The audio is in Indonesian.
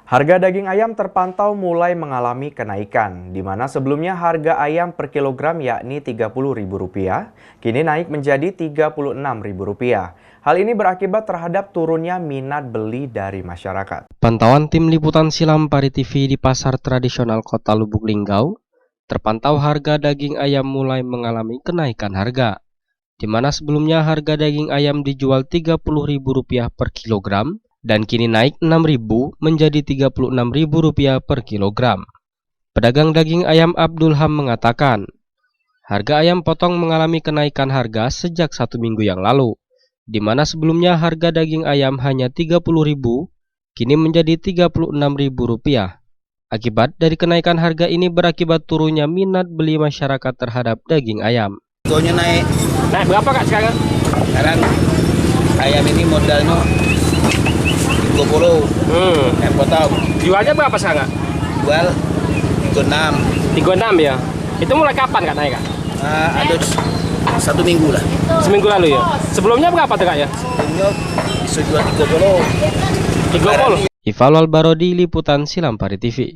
Harga daging ayam terpantau mulai mengalami kenaikan, di mana sebelumnya harga ayam per kilogram yakni Rp30.000, kini naik menjadi Rp36.000. Hal ini berakibat terhadap turunnya minat beli dari masyarakat. Pantauan tim liputan Silampari TV di pasar tradisional Kota Lubuk Linggau, terpantau harga daging ayam mulai mengalami kenaikan harga, di mana sebelumnya harga daging ayam dijual Rp30.000 per kilogram, dan kini naik Rp6.000 menjadi Rp36.000 per kilogram. Pedagang daging ayam Abdul Ham mengatakan, harga ayam potong mengalami kenaikan harga sejak 1 minggu yang lalu, di mana sebelumnya harga daging ayam hanya Rp30.000, kini menjadi Rp36.000. Akibat dari kenaikan harga ini berakibat turunnya minat beli masyarakat terhadap daging ayam. Harganya naik. Naik berapa kak sekarang? Sekarang ayam ini modalnya 30. Yang potong. Jualnya berapa sekarang kak? Jual 36. 36 ya? Itu mulai kapan kak naik kak? Ada 1 minggu lah. Seminggu lalu ya? Sebelumnya berapa tuh kak ya? Sebelumnya bisa jual 30. 30? Ifalwal Barodi, Liputan Silampari TV.